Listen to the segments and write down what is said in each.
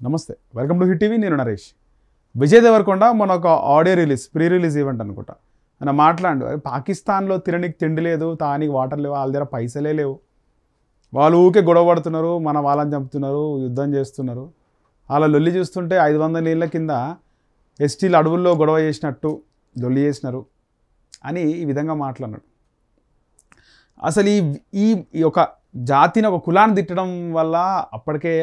నమస్తే, welcome to hit TV. నేను నరేష్. విజయ్ దేవరకొండ మొన్న ఒక audio release, pre release event అనుకుంటా, ఆయన మాట్లాడు పాకిస్తాన్లో తినడానికి తిండి లేదు, తానికి వాటర్ లేవు, వాళ్ళ దగ్గర పైసలే లేవు, వాళ్ళు ఊకే గొడవ పడుతున్నారు, మన వాళ్ళని చంపుతున్నారు, యుద్ధం చేస్తున్నారు, వాళ్ళ లొల్లి చూస్తుంటే 500 ఏళ్ళ కింద ఎస్టీలు అడవుల్లో గొడవ చేసినట్టు లొల్లి చేసినారు అని ఈ విధంగా మాట్లాడినాడు. అసలు ఈ ఒక జాతిని, ఒక కులాన్ని తిట్టడం వల్ల అప్పటికే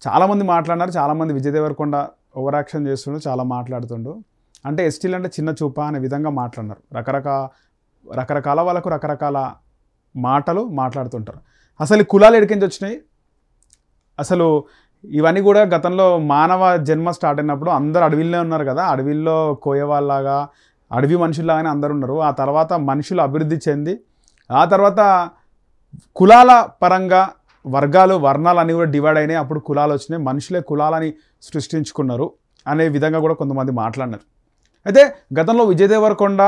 చాలామంది మాట్లాడినారు. చాలామంది విజయ్ దేవరకొండ ఓవర్ యాక్షన్ చేస్తుండు, చాలా మాట్లాడుతుండు. అంటే ఎస్టీలు అంటే చిన్న చూప అనే విధంగా మాట్లాడినారు. రకరకాల వాళ్ళకు రకరకాల మాటలు మాట్లాడుతుంటారు. అసలు ఈ కులాలు ఎడికించి వచ్చినాయి? అసలు ఇవన్నీ కూడా గతంలో మానవ జన్మ స్టార్ట్ అయినప్పుడు అందరు అడవిలోనే ఉన్నారు కదా, అడవిల్లో కోయవాళ్ళలాగా, అడవి మనుషుల్లాగానే అందరు ఉన్నారు. ఆ తర్వాత మనుషులు అభివృద్ధి చెంది, ఆ తర్వాత కులాల పరంగా వర్గాలు, వర్ణాలు అన్నీ కూడా డివైడ్ అయినాయి. అప్పుడు కులాలు వచ్చినాయి, మనుషులే కులాలని సృష్టించుకున్నారు అనే విధంగా కూడా కొంతమంది మాట్లాడినారు. అయితే గతంలో విజయ్ దేవరకొండ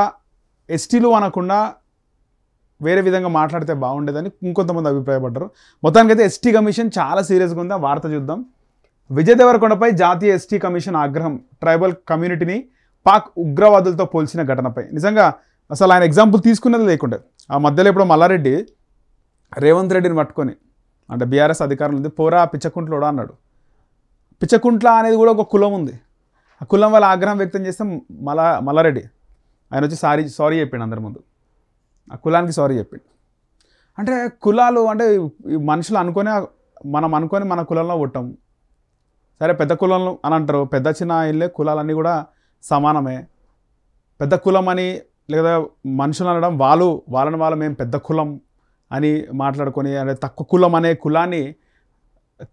ఎస్టీలు అనకుండా వేరే విధంగా మాట్లాడితే బాగుండేదని ఇంకొంతమంది అభిప్రాయపడ్డారు. మొత్తానికైతే ఎస్టీ కమిషన్ చాలా సీరియస్గా ఉంది. ఆ వార్త చూద్దాం. విజయ్ దేవరకొండపై జాతీయ ఎస్టీ కమిషన్ ఆగ్రహం, ట్రైబల్ కమ్యూనిటీని పాక్ ఉగ్రవాదులతో పోల్చిన ఘటనపై. నిజంగా అసలు ఆయన ఎగ్జాంపుల్ తీసుకున్నది లేకుండే. ఆ మధ్యలో ఇప్పుడు మల్లారెడ్డి రేవంత్ రెడ్డిని పట్టుకొని, అంటే బీఆర్ఎస్ అధికారులు ఉంది, పోరా పిచ్చకుంట్లోడా అన్నాడు. పిచ్చకుంట్ల అనేది కూడా ఒక కులం ఉంది. ఆ కులం వల్ల ఆగ్రహం వ్యక్తం చేస్తే మల్లారెడ్డి ఆయన వచ్చి సారీ చెప్పిండు అందరి ముందు. ఆ కులానికి సారీ చెప్పిండు. అంటే కులాలు అంటే మనుషులు మనం అనుకొని మన కులంలో పుట్టాము. సరే పెద్ద కులంలో అని అంటారు, పెద్ద చిన్న ఇల్లే కులాలన్నీ కూడా సమానమే. పెద్ద కులం అని లేదా మనుషులు అనడం, వాళ్ళని మేము పెద్ద కులం అని మాట్లాడుకొని, అంటే తక్కువ కులం అనే కులాన్ని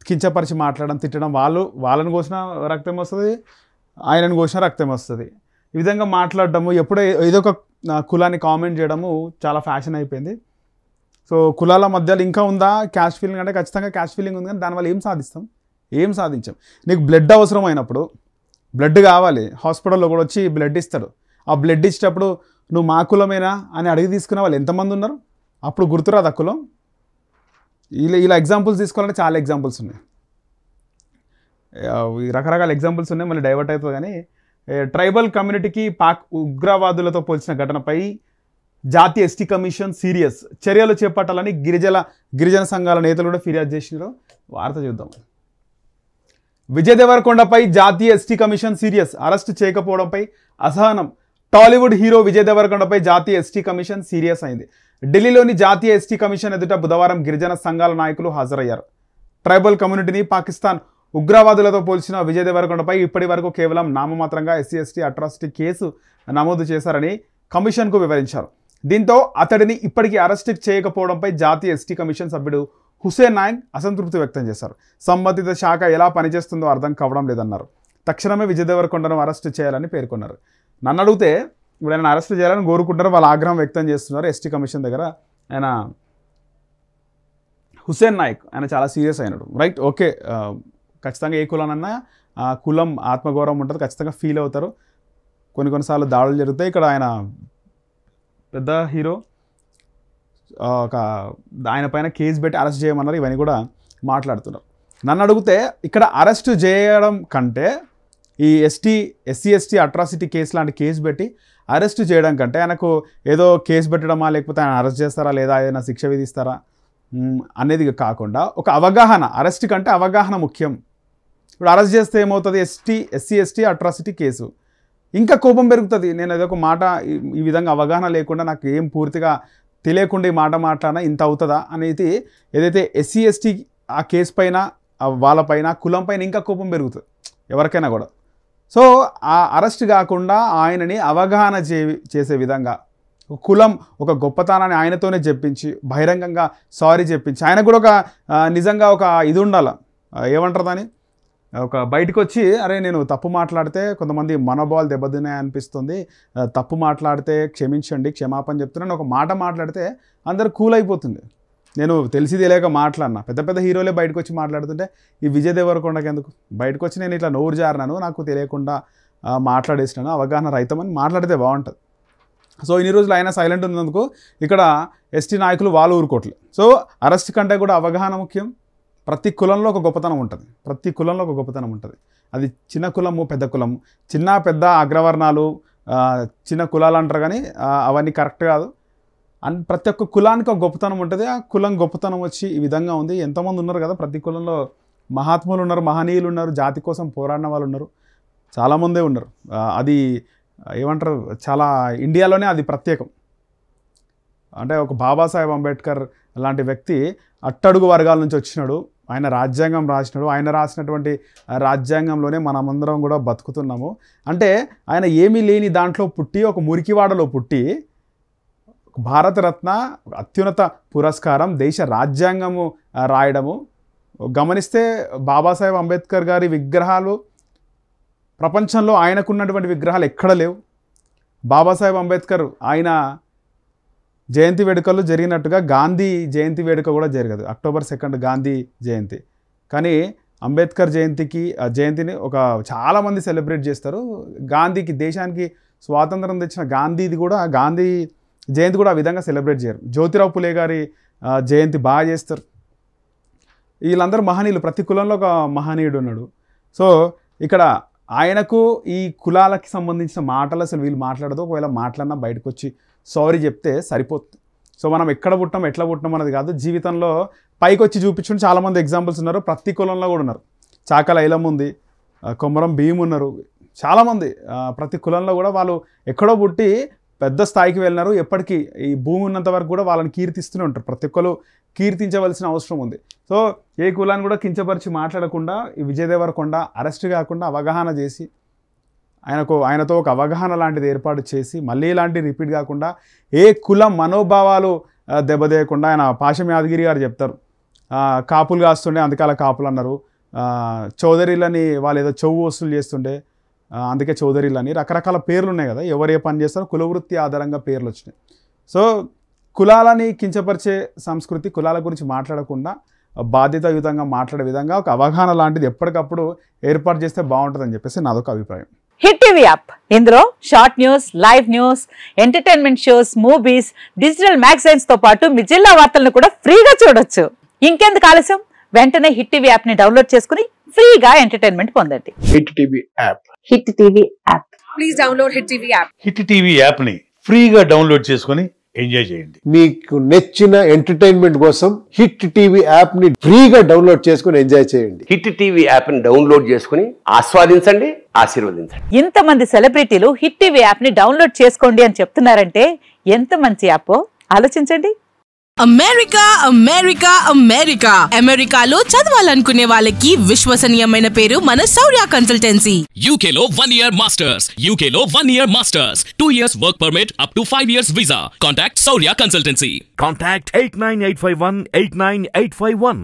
కించపరిచి మాట్లాడడం, తిట్టడం, వాళ్ళని కోసిన రక్తం వస్తుంది, ఆయనను కోసిన రక్తం వస్తుంది, ఈ విధంగా మాట్లాడడము, ఎప్పుడో ఏదో ఒక కులాన్ని కామెంట్ చేయడము చాలా ఫ్యాషన్ అయిపోయింది. సో కులాల మధ్యలో ఇంకా ఉందా క్యాస్ట్ ఫీలింగ్? అంటే ఖచ్చితంగా క్యాస్ట్ ఫీలింగ్ ఉంది, కానీ దానివల్ల ఏం సాధించాం? నీకు బ్లడ్ అవసరం అయినప్పుడు, బ్లడ్ కావాలి, హాస్పిటల్లో కూడా వచ్చి బ్లడ్ ఇస్తాడు. ఆ బ్లడ్ ఇచ్చేటప్పుడు నువ్వు మా కులమేనా అని అడిగి తీసుకునే వాళ్ళు ఎంతమంది ఉన్నారు? అప్పుడు గుర్తురాదు ఆ కులం. ఇలా ఎగ్జాంపుల్స్ తీసుకోవాలంటే చాలా ఎగ్జాంపుల్స్ ఉన్నాయి, రకరకాల ఎగ్జాంపుల్స్ ఉన్నాయి, మళ్ళీ డైవర్ట్ అవుతుంది. కానీ ట్రైబల్ కమ్యూనిటీకి పాక్ ఉగ్రవాదులతో పోల్చిన ఘటనపై జాతీయ ఎస్టీ కమిషన్ సీరియస్, చర్యలు చేపట్టాలని గిరిజన సంఘాల నేతలు కూడా ఫిర్యాదు చేసినారు. వార్త చూద్దాం. విజయ్ దేవరకొండపై జాతీయ ఎస్టీ కమిషన్ సీరియస్, అరెస్టు చేయకపోవడంపై అసహనం. టాలీవుడ్ హీరో విజయ్ దేవరకొండపై జాతీయ ఎస్టీ కమిషన్ సీరియస్ అయింది. ఢిల్లీలోని జాతీయ ఎస్టీ కమిషన్ ఎదుట బుధవారం గిరిజన సంఘాల నాయకులు హాజరయ్యారు. ట్రైబల్ కమ్యూనిటీని పాకిస్తాన్ ఉగ్రవాదులతో పోల్చిన విజయ్ దేవరకొండపై ఇప్పటి వరకు కేవలం నామమాత్రంగా SC/ST అట్రాసిటీ కేసు నమోదు చేశారని కమిషన్కు వివరించారు. దీంతో అతడిని ఇప్పటికీ అరెస్ట్ చేయకపోవడంపై జాతీయ ఎస్టీ కమిషన్ సభ్యుడు హుసేన్ నాయక్ అసంతృప్తి వ్యక్తం చేశారు. సంబంధిత శాఖ ఎలా పనిచేస్తుందో అర్థం కావడం లేదన్నారు. తక్షణమే విజయ్ దేవరకొండను అరెస్ట్ చేయాలని పేర్కొన్నారు. నన్ను అడిగితే ఇప్పుడు ఆయన అరెస్ట్ చేయాలని కోరుకుంటారు, వాళ్ళ ఆగ్రహం వ్యక్తం చేస్తున్నారు. ఎస్టీ కమిషన్ దగ్గర ఆయన హుసేన్ నాయక్ ఆయన చాలా సీరియస్ అయినాడు. రైట్, ఓకే, ఖచ్చితంగా ఏ కులానన్నా కులం ఆత్మగౌరవం ఉంటుంది, ఖచ్చితంగా ఫీల్ అవుతారు. కొన్నిసార్లు దాడులు జరుగుతాయి. ఇక్కడ ఆయన పెద్ద హీరో, ఆయన పైన కేసు పెట్టి అరెస్ట్ చేయమన్నారు. ఇవన్నీ కూడా మాట్లాడుతున్నారు. నన్ను అడిగితే ఇక్కడ అరెస్ట్ చేయడం కంటే ఈ SC/ST అట్రాసిటీ కేసు లాంటి కేసు పెట్టి అరెస్ట్ చేయడం కంటే ఆయనకు ఏదో కేసు పెట్టడమా, లేకపోతే ఆయన అరెస్ట్ చేస్తారా లేదా ఏదైనా శిక్ష విధిస్తారా అనేది కాకుండా ఒక అవగాహన, అరెస్ట్ కంటే అవగాహన ముఖ్యం. ఇప్పుడు అరెస్ట్ చేస్తే ఏమవుతుంది? SC/ST అట్రాసిటీ కేసు ఇంకా కోపం పెరుగుతుంది. నేను ఏదో ఒక మాట ఈ విధంగా అవగాహన లేకుండా, నాకు ఏం పూర్తిగా తెలియకుండా ఈ మాట మాట్లాడినా ఇంత అవుతుందా అనేది ఏదైతే SC/ST ఆ కేసు పైన, వాళ్ళపైన, కులం పైన ఇంకా కోపం పెరుగుతుంది ఎవరికైనా కూడా. సో ఆ అరెస్ట్ కాకుండా ఆయనని అవగాహన చేసే విధంగా, కులం ఒక గొప్పతనాన్ని ఆయనతోనే చెప్పించి, బహిరంగంగా సారీ చెప్పించి, ఆయన కూడా ఒక నిజంగా ఒక ఇది ఉండాలి, ఏమంటారు దాన్ని, ఒక బయటకు వచ్చి అరే నేను తప్పు మాట్లాడితే కొంతమంది మనోభావాలు దెబ్బతిన్నాయి అనిపిస్తుంది, తప్పు మాట్లాడితే క్షమించండి, క్షమాపణ చెప్తున్నాను, ఒక మాట మాట్లాడితే అందరు కూల్ అయిపోతుంది. నేను తెలిసి తెలియక మాట్లాడినా, పెద్ద హీరోలే బయటకు వచ్చి మాట్లాడుతుంటే ఈ విజయ్ దేవరకొండకి ఎందుకు? బయటకు వచ్చి నేను ఇట్లా నోరు జారినాను, నాకు తెలియకుండా మాట్లాడేసినాను, అవగాహన రహితమని మాట్లాడితే బాగుంటుంది. సో ఇన్ని రోజులు ఆయన సైలెంట్ ఉన్నందుకు ఇక్కడ ఎస్టీ నాయకులు వాళ్ళు ఊరుకోవట్లేదు. సో అరెస్ట్ కంటే కూడా అవగాహన ముఖ్యం, ప్రతి కులంలో ఒక గొప్పతనం ఉంటుంది, ప్రతి కులంలో ఒక గొప్పతనం ఉంటుంది. అది చిన్న కులము పెద్ద కులము, చిన్న పెద్ద అగ్రవర్ణాలు చిన్న కులాలు అంటారు కానీ అవన్నీ కరెక్ట్ కాదు. ప్రతి ఒక్క కులానికి ఒక గొప్పతనం ఉంటుంది. ఆ కులం గొప్పతనం వచ్చి ఈ విధంగా ఉంది. ఎంతమంది ఉన్నారు కదా ప్రతి కులంలో, మహాత్ములు ఉన్నారు, మహనీయులు ఉన్నారు, జాతి కోసం పోరాడిన వాళ్ళు ఉన్నారు, చాలామందే ఉన్నారు. అది ఏమంటారు, చాలా ఇండియాలోనే అది ప్రత్యేకం. అంటే ఒక బాబాసాహెబ్ అంబేద్కర్ లాంటి వ్యక్తి అట్టడుగు వర్గాల నుంచి వచ్చినాడు, ఆయన రాజ్యాంగం రాసినాడు, ఆయన రాసినటువంటి రాజ్యాంగంలోనే మనమందరం కూడా బతుకుతున్నాము. అంటే ఆయన ఏమీ లేని దాంట్లో పుట్టి, ఒక మురికివాడలో పుట్టి భారతరత్న అత్యున్నత పురస్కారం, దేశ రాజ్యాంగము రాయడము. గమనిస్తే బాబాసాహెబ్ అంబేద్కర్ గారి విగ్రహాలు ప్రపంచంలో ఆయనకున్నటువంటి విగ్రహాలు ఎక్కడ లేవు. బాబాసాహెబ్ అంబేద్కర్ ఆయన జయంతి వేడుకలు జరిగినట్టుగా గాంధీ జయంతి వేడుక కూడా జరగదు, October 2 గాంధీ జయంతి. కానీ అంబేద్కర్ జయంతిని చాలామంది సెలబ్రేట్ చేస్తారు. గాంధీకి, దేశానికి స్వాతంత్రం తెచ్చిన గాంధీది కూడా, గాంధీ జయంతి కూడా ఆ విధంగా సెలబ్రేట్ చేయరు. జ్యోతిరావు పులే గారి జయంతి బాగా చేస్తారు. వీళ్ళందరూ మహనీయులు, ప్రతి కులంలో ఒక మహనీయుడు ఉన్నాడు. సో ఇక్కడ ఆయనకు ఈ కులాలకి సంబంధించిన మాటలు అసలు వీళ్ళు మాట్లాడదు. ఒకవేళ మాట్లాడినా బయటకు వచ్చి సారీ చెప్తే సరిపోతుంది. సో మనం ఎక్కడ పుట్టాం, ఎట్లా పుట్టాం అన్నది కాదు, జీవితంలో పైకి వచ్చి చూపించుకుని చాలామంది ఎగ్జాంపుల్స్ ఉన్నారు. ప్రతి కులంలో కూడా ఉన్నారు. చాకల ఐలమ్మ ఉంది, కొమరం భీమ్ ఉన్నారు, చాలామంది ప్రతి కులంలో కూడా వాళ్ళు ఎక్కడో పుట్టి పెద్ద స్థాయికి వెళ్ళినారు. ఎప్పటికీ ఈ భూమి ఉన్నంత వరకు కూడా వాళ్ళని కీర్తిస్తూనే ఉంటారు. ప్రతి ఒక్కరు కీర్తించవలసిన అవసరం ఉంది. సో ఏ కులాన్ని కూడా కించపరిచి మాట్లాడకుండా ఈ విజయ్ దేవరకొండ అరెస్ట్ కాకుండా అవగాహన చేసి ఆయనతో ఒక అవగాహన లాంటిది ఏర్పాటు చేసి మళ్ళీ ఇలాంటి రిపీట్ కాకుండా, ఏ కులం మనోభావాలు దెబ్బతీయకుండా, ఆయన పాశం యాదగిరి గారు చెప్తారు, కాపులు కాస్తుండే అందుకాల కాపులు అన్నారు, చౌదరీలని వాళ్ళు ఏదో చెవు వసూలు చేస్తుండే అందుకే చౌదరీలని, రకరకాల పేర్లు ఉన్నాయి కదా, ఎవరు ఏ పని చేస్తారో కులవృత్తి ఆధారంగా పేర్లు వచ్చినాయి. సో కులాలని కించపరిచే సంస్కృతి, కులాల గురించి మాట్లాడకుండా బాధ్యతాయుతంగా మాట్లాడే విధంగా ఒక అవగాహన లాంటిది ఎప్పటికప్పుడు ఏర్పాటు చేస్తే బాగుంటుందని చెప్పేసి నాదొక అభిప్రాయం. హిట్ టీవీ యాప్, ఇందులో short news, live news, entertainment shows, movies, digital magazines తో పాటు మీ జిల్లా వార్తలను కూడా ఫ్రీగా చూడొచ్చు. ఇంకెందుకు ఆలస్యం, వెంటనే హిట్ టీవీ యాప్ ని డౌన్లోడ్ చేసుకుని ఫ్రీగా ఎంటర్టైన్మెంట్ పొందండి. Hit TV app, hit TV app, please download hit TV app. Hit TV app ని ఫ్రీగా డౌన్లోడ్ చేసుకుని ఎంజాయ్ చేయండి. మీకు నచ్చిన ఎంటర్టైన్మెంట్ కోసం హిట్ టీవీ యాప్ ని ఫ్రీగా డౌన్లోడ్ చేసుకుని ఎంజాయ్ చేయండి. హిట్ టీవీ యాప్ ని డౌన్లోడ్ చేసుకుని ఆస్వాదించండి, ఆశీర్వదించండి. ఇంతమంది సెలబ్రిటీలు హిట్ టీవీ యాప్ ని డౌన్లోడ్ చేసుకోండి అని చెప్తున్నారంటే ఎంత మంచి యాప్ ఆలోచించండి. అమెరికా అమెరికా అమెరికా అమెరికాలో చదవాలనుకునే వాళ్ళకి విశ్వసనీయమైన పేరు మన శౌర్య కన్సల్టెన్సీ. UK లో 1 year masters, UK లో 1 year masters, 2 years work permit up to 5 years visa. Contact Saurya Consultancy. Contact 89851 89851.